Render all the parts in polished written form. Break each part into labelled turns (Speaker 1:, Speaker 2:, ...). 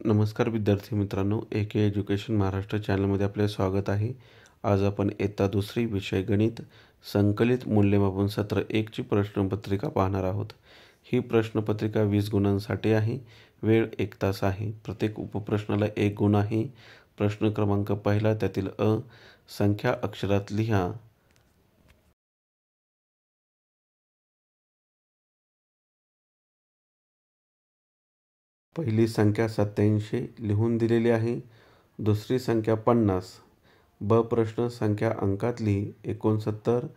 Speaker 1: नमस्कार विद्यार्थी मित्रांनो, AK एज्युकेशन महाराष्ट्र चॅनलमध्ये आपले स्वागत आहे। आज आपण इयत्ता दुसरी विषय गणित संकलित मूल्यमापन सत्र 1 ची प्रश्नपत्रिका पाहणार आहोत। ही प्रश्नपत्रिका 20 गुणांसाठी आहे। वेळ 1 तास आहे। प्रत्येक उपप्रश्नाला 1 गुण आहे। प्रश्न क्रमांक पहिला त्यातील अ संख्या अक्षरात लिहा। पहिली संख्या 87 लिहून दिलेली आहे। दुसरी संख्या 50। ब प्रश्न संख्या अंकात लिही। 69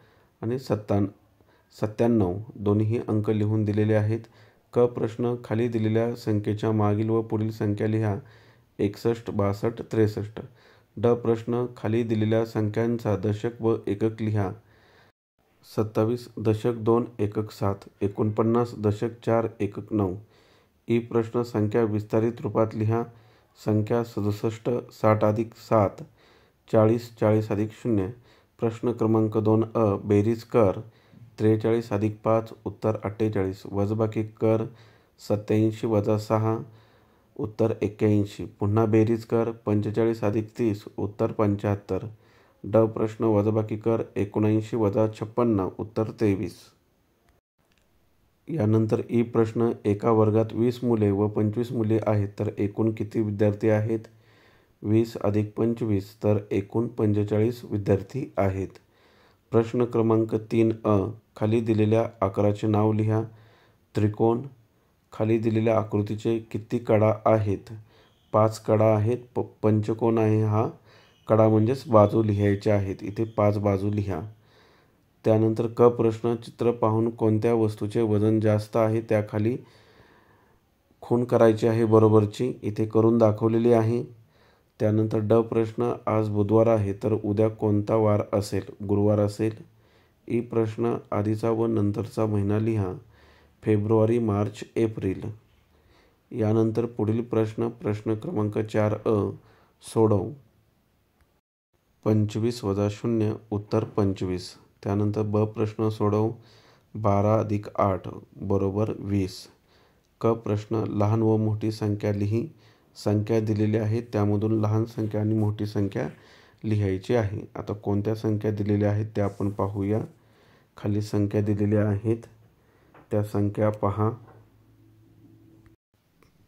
Speaker 1: आणि 97 दोन्ही अंक लिहून दिलेले आहेत। क प्रश्न खाली दिलेल्या संख्येच्या मागील व पुढील संख्या लिहा। 61, 62, 63। ड प्रश्न खाली दिलेल्या संख्यांचा दशक व एकक लिहा। 27 दशक 2 एकक 7, 49 दशक 4 एकक 9। ई प्रश्न संख्या विस्तारित रूपात लिहा। संख्या 67 60 अधिक 7 40 40 अधिक 0। प्रश्न क्रमांक 2 अ बेरीज कर। 43 अधिक 5 उत्तर 48। वजबाकी कर 87 वजा 6 उत्तर 81। पुन्हा बेरीज कर 45 अधिक 30 उत्तर 75। ड प्रश्न वजबाकी कर 79 वजा 56 उत्तर 23। यानंतर ई प्रश्न एका वर्गात 20 मुले व 25 मुले आहेत तर एकूण किती विद्यार्थी आहेत? 20 अधिक 25 तर एकूण 45 विद्यार्थी आहेत। प्रश्न क्रमांक 3 अ खाली दिलेल्या आकाराचे नाव लिहा। त्रिकोण। खाली दिलेल्या आकृतीचे किती कडा आहेत? 5 कडा आहेत। पंचकोन आहे हा कडा म्हणजेच बाजू लिहायच्या आहेत। इथे 5 बाजू लिहा। त्यानंतर क प्रश्न चित्र पाहून कोणत्या वस्तूचे वजन जास्त आहे त्याखाली खूण करायची आहे बरोबरची। इथे करून दाखवलेली आहे। त्यानंतर ड प्रश्न आज बुधवार आहे तर उद्या कोणता वार असेल? गुरुवार असेल। ई प्रश्न आधीचा व नंतरचा महिना लिहा। February, March, April. यानंतर पुढील प्रश्न क्रमांक 4 अ सोडव। 25 वजा 0 उत्तर 25। त्यानंतर ब प्रश्न सोडव। 12 अधिक 8 बरोबर 20। क प्रश्न लहान व मोठी संख्या लिही। संख्या दिलेल्या आहेत त्यामधून लहान संख्या आणि मोठी संख्या लिहायची आहे। आता कोणत्या संख्या दिलेल्या आहेत त्या आपण पाहूया। खाली संख्या दिलेल्या आहेत त्या संख्या पहा।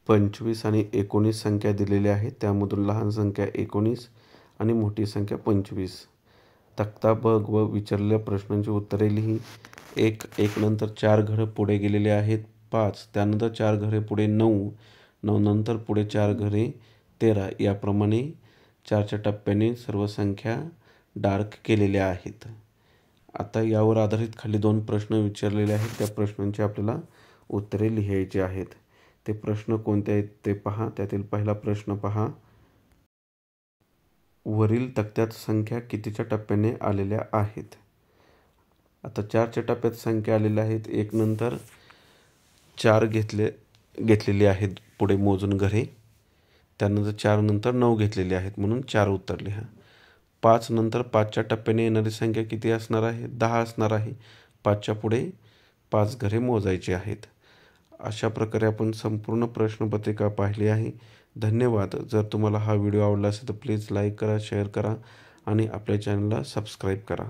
Speaker 1: 25 आणि 19 संख्या दिलेल्या आहेत त्यामधून लहान संख्या 19 आणि मोठी संख्या 25। तक्ता बघ व विचारलेल्या प्रश्नांची उत्तरे लिही। 1 नंतर 4 घरे पुढे गेलेले आहेत 5, त्यानंतर 4 घरे पुढे 9, 9 नंतर पुढे 4 घरे 13। याप्रमाणे 4च्या टप्प्याने सर्व संख्या डार्क केलेल्या आहेत। आता यावर आधारित खाली 2 प्रश्न विचारलेले आहेत त्या प्रश्नांची आपल्याला उत्तरे लिहायची आहेत। ते प्रश्न कोणते आहेत ते पहा। त्यातील पहिला प्रश्न पहा। वरील तक्त्यात संख्या कितीच्या टप्प्याने आलेल्या आहेत? आता 4च्या टप्प्यात संख्या आलेल्या आहेत। 1 नंतर 4 घेतलेली आहेत पुढे मोजून घरे। त्यानंतर 4 नंतर 9 घेतलेले आहेत म्हणून 4 उत्तर लिहा। 5 नंतर 5च्या टप्प्याने येणारी संख्या किती असणार आहे? 10 असणार आहे। 5च्या पुढे 5 घरे मोजायची आहेत। अशा प्रकारे आपण संपूर्ण प्रश्नपत्रिका पाहिली आहे। धन्यवाद। जर तुम्हाला हा व्हिडिओ आवडला असेल तर प्लीज लाईक करा, शेअर करा आणि आपल्या चॅनलला सबस्क्राईब करा।